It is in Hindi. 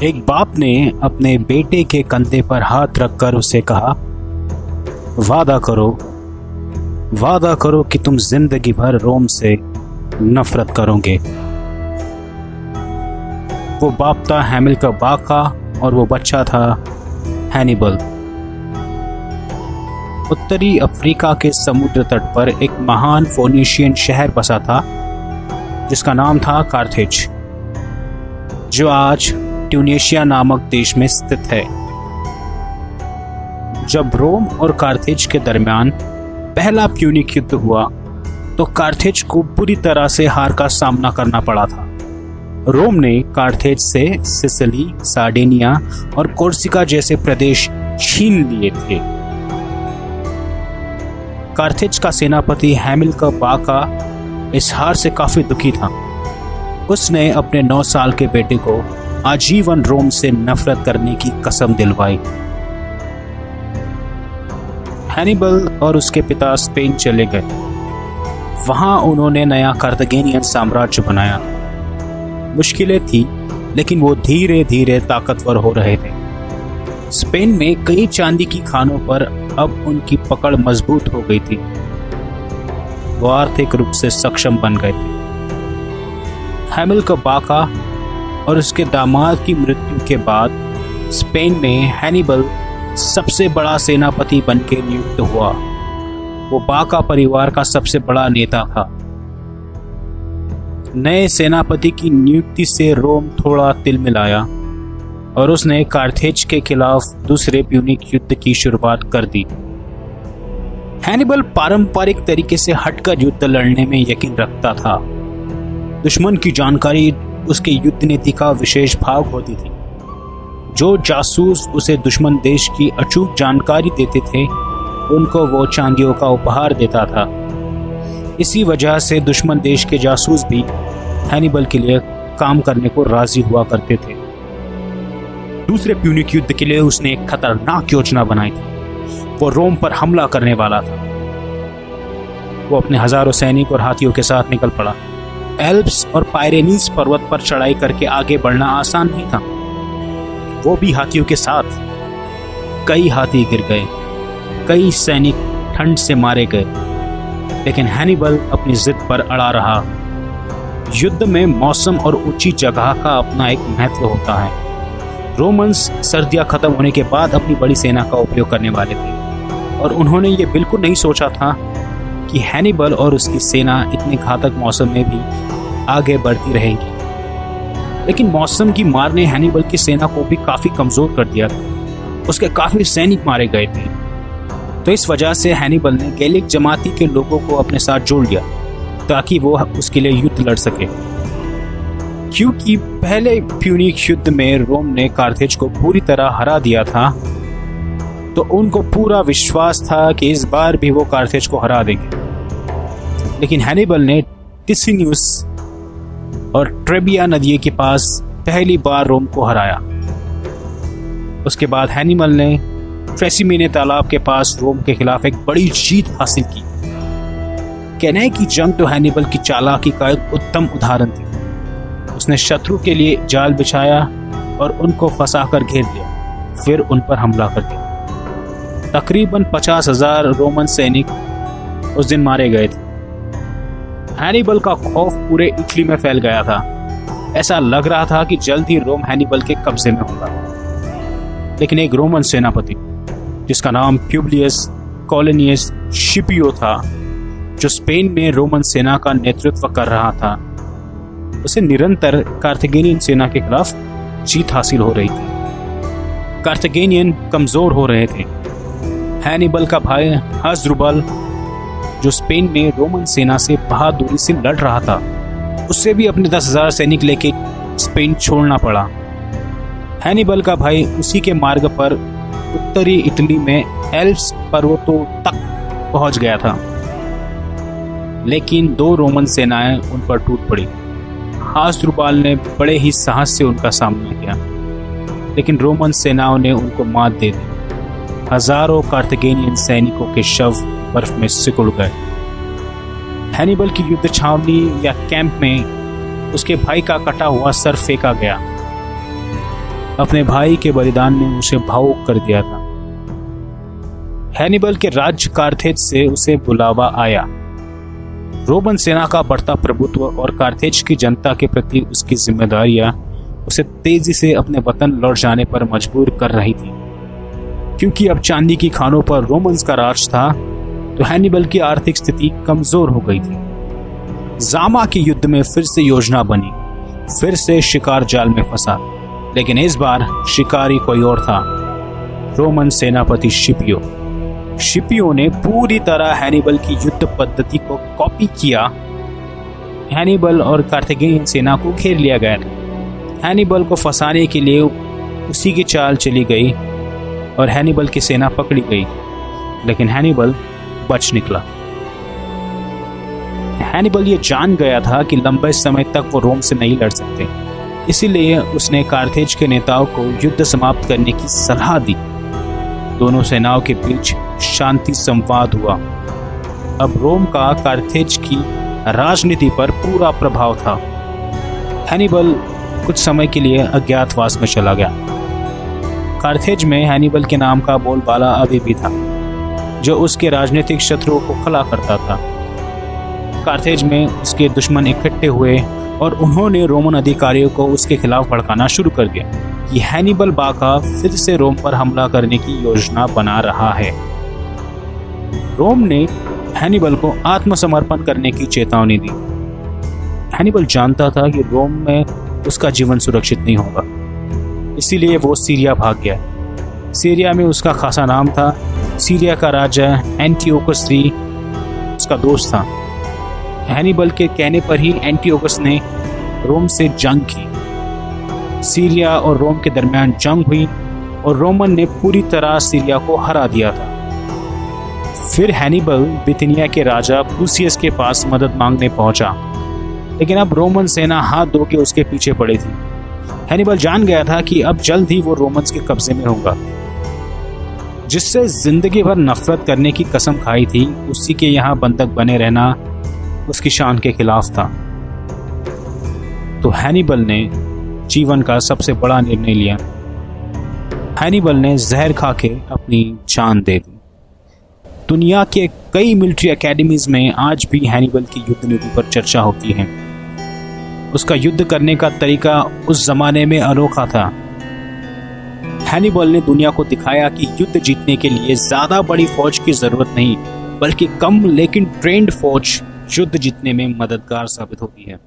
एक बाप ने अपने बेटे के कंधे पर हाथ रखकर उसे कहा, वादा करो कि तुम जिंदगी भर रोम से नफरत करोगे। वो बाप था हैमिल्कर बाका और वो बच्चा था हैनिबल। उत्तरी अफ्रीका के समुद्र तट पर एक महान फोनिशियन शहर बसा था जिसका नाम था कार्थेज, जो आज ट्यूनेशिया नामक देश में स्थित है। जब रोम और कार्थेज के दरमियान पहला प्यूनिक युद्ध हुआ तो कार्थेज को बुरी तरह से हार का सामना करना पड़ा था। रोम ने कार्थेज से सिसिली, सार्डिनिया और कोर्सिका जैसे प्रदेश छीन लिए थे। कार्थेज का सेनापति हैमिल्कर बाका इस हार से काफी दुखी था। उसने अपने 9 साल के बेटे को आजीवन रोम से नफरत करने की कसम दिलवाई। हैनिबल और उसके पिता स्पेन चले गए। वहां उन्होंने नया कार्थागिनियन साम्राज्य बनाया। मुश्किलें थी, लेकिन वो धीरे धीरे ताकतवर हो रहे थे। स्पेन में कई चांदी की खानों पर अब उनकी पकड़ मजबूत हो गई थी। वो आर्थिक रूप से सक्षम बन गए थे। हैमिल्कर बाका और उसके दामाद की मृत्यु के बाद स्पेन में हैनिबल सबसे बड़ा सेनापति बनकर नियुक्त हुआ। वो बाका परिवार का सबसे बड़ा नेता था। नए सेनापति की नियुक्ति से रोम थोड़ा तिलमिलाया और उसने कार्थेज के खिलाफ दूसरे प्यूनिक युद्ध की शुरुआत कर दी। हैनिबल पारंपरिक तरीके से हटकर युद्ध लड़ने में यकीन रखता था। दुश्मन की जानकारी उसके युद्ध नीति का विशेष भाग होती थी। जो जासूस उसे दुश्मन देश की अचूक जानकारी देते थे, उनको वो चांदियों का उपहार देता था। इसी वजह से दुश्मन देश के जासूस भी हैनिबल के लिए काम करने को राजी हुआ करते थे। दूसरे प्यूनिक युद्ध के लिए उसने एक खतरनाक योजना बनाई थी। वो रोम पर हमला करने वाला था। वो अपने हजारों सैनिक और हाथियों के साथ निकल पड़ा। एल्प्स और पायरेनीज पर्वत पर चढ़ाई करके आगे बढ़ना आसान नहीं था, वो भी हाथियों के साथ। कई हाथी गिर गए, कई सैनिक ठंड से मारे गए, लेकिन हैनिबल अपनी जिद पर अड़ा रहा। युद्ध में मौसम और ऊंची जगह का अपना एक महत्व होता है। रोमन्स सर्दियां खत्म होने के बाद अपनी बड़ी सेना का उपयोग करने वाले थे और उन्होंने ये बिल्कुल नहीं सोचा था कि हैनिबल और उसकी सेना इतने घातक मौसम में भी आगे बढ़ती रहेगी। लेकिन मौसम की मार ने हैनिबल की सेना को भी काफी कमजोर कर दिया था। उसके काफी सैनिक मारे गए थे। तो इस वजह से हैनिबल ने गैलिक जमाती के लोगों को अपने साथ जोड़ लिया ताकि वो उसके लिए युद्ध लड़ सके। क्योंकि पहले प्यूनिक युद्ध में रोम ने कार्थेज को पूरी तरह हरा दिया था, तो उनको पूरा विश्वास था कि इस बार भी वो कार्थेज को हरा देंगे। लेकिन हैनिबल ने टिसिनियस और ट्रेबिया नदी के पास पहली बार रोम को हराया। उसके बाद हैनिबल ने ट्रेसिमेने तालाब के पास रोम के खिलाफ एक बड़ी जीत हासिल की। कैने की जंग तो हैनिबल की चालाकी का एक उत्तम उदाहरण थी। उसने शत्रु के लिए जाल बिछाया और उनको फंसाकर घेर लिया, फिर उन पर हमला कर दिया। तकरीबन 50,000 रोमन सैनिक उस दिन मारे गए थे। हैनिबल का खौफ पूरे इटली में फैल गया था। ऐसा लग रहा था कि जल्द ही रोम हैनिबल के कब्जे में होगा। लेकिन एक रोमन सेनापति जिसका नाम प्यूब्लियस कॉलोनियस स्किपियो था, जो स्पेन में रोमन सेना का नेतृत्व कर रहा था, उसे निरंतर कार्थागिनियन सेना के खिलाफ जीत हासिल हो रही थी। कार्थागिनियन कमजोर हो रहे थे। हैनिबल का भाई हस्द्रुबल, जो स्पेन में रोमन सेना से बहादुरी से लड़ रहा था, उससे भी अपने 10,000 सैनिक लेके स्पेन छोड़ना पड़ा। हैनिबल का भाई उसी के मार्ग पर उत्तरी इटली में एल्प्स पर्वतों तक पहुंच गया था। लेकिन 2 रोमन सेनाएं उन पर टूट पड़ी। हस्द्रुबल ने बड़े ही साहस से उनका सामना किया, लेकिन रोमन सेनाओं ने उनको मात दे दी। हजारों कार्थागिनियन सैनिकों के शव बर्फ में सिकुड़ गए। हैनिबल की युद्ध छावनी या कैंप में उसके भाई का कटा हुआ सर फेंका गया। अपने भाई के बलिदान ने उसे भावुक कर दिया था। हैनिबल के राज्य कार्थेज से उसे बुलावा आया। रोमन सेना का बढ़ता प्रभुत्व और कार्थेज की जनता के प्रति उसकी जिम्मेदारियां उसे तेजी से अपने वतन लौट जाने पर मजबूर कर रही थी। क्योंकि अब चांदी की खानों पर रोमन्स का राज था, तो हैनिबल की आर्थिक स्थिति कमजोर हो गई थी। जामा के युद्ध में फिर से योजना बनी, फिर से शिकार जाल में फंसा, लेकिन इस बार शिकारी कोई और था, रोमन सेनापति शिपियो ने पूरी तरह हैनिबल की युद्ध पद्धति को कॉपी किया। हैनिबल और कार्थागिनियन सेना को घेर लिया गया था। हैनिबल को फंसाने के लिए उसी की चाल चली गई और हैनिबल की सेना पकड़ी गई, लेकिन हैनिबल बच निकला। हैनिबल ये जान गया था कि लंबे समय तक वो रोम से नहीं लड़ सकते, इसीलिए उसने कार्थेज के नेताओं को युद्ध समाप्त करने की सलाह दी। दोनों सेनाओं के बीच शांति संवाद हुआ। अब रोम का कार्थेज की राजनीति पर पूरा प्रभाव था। हैनिबल कुछ समय के लिए अज्ञातवास में चला गया। कार्थेज में हैनिबल के नाम का बोलबाला अभी भी था, जो उसके राजनीतिक शत्रुओं को खला करता था। कार्थेज में उसके दुश्मन इकट्ठे हुए और उन्होंने रोमन अधिकारियों को उसके खिलाफ भड़काना शुरू कर दिया कि हैनिबल बाका फिर से रोम पर हमला करने की योजना बना रहा है। रोम ने हैनिबल को आत्मसमर्पण करने की चेतावनी दी। हैनिबल जानता था कि रोम में उसका जीवन सुरक्षित नहीं होगा, इसीलिए वो सीरिया भाग गया। सीरिया में उसका खासा नाम था। सीरिया का राजा एंटियोकस III उसका दोस्त था। हैनिबल के कहने पर ही एंटियोकस ने रोम से जंग की। सीरिया और रोम के दरमियान जंग हुई और रोमन ने पूरी तरह सीरिया को हरा दिया था। फिर हैनिबल बिथिनिया के राजा प्रूसियस के पास मदद मांगने पहुंचा, लेकिन अब रोमन सेना हाथ धो के उसके पीछे पड़ी थी। हैनिबल जान गया था कि अब जल्द ही वो रोमन्स के कब्जे में होगा। जिससे जिंदगी भर नफरत करने की कसम खाई थी, उसी के यहाँ बंधक बने रहना उसकी शान के खिलाफ था। तो हैनिबल ने जीवन का सबसे बड़ा निर्णय लिया। हैनिबल ने जहर खा के अपनी जान दे दी। दुनिया के कई मिलिट्री एकेडमीज में आज भी हैनिबल की युद्ध नीति पर चर्चा होती है। उसका युद्ध करने का तरीका उस जमाने में अनोखा था। हैनिबल ने दुनिया को दिखाया कि युद्ध जीतने के लिए ज्यादा बड़ी फौज की जरूरत नहीं, बल्कि कम लेकिन ट्रेंड फौज युद्ध जीतने में मददगार साबित होती है।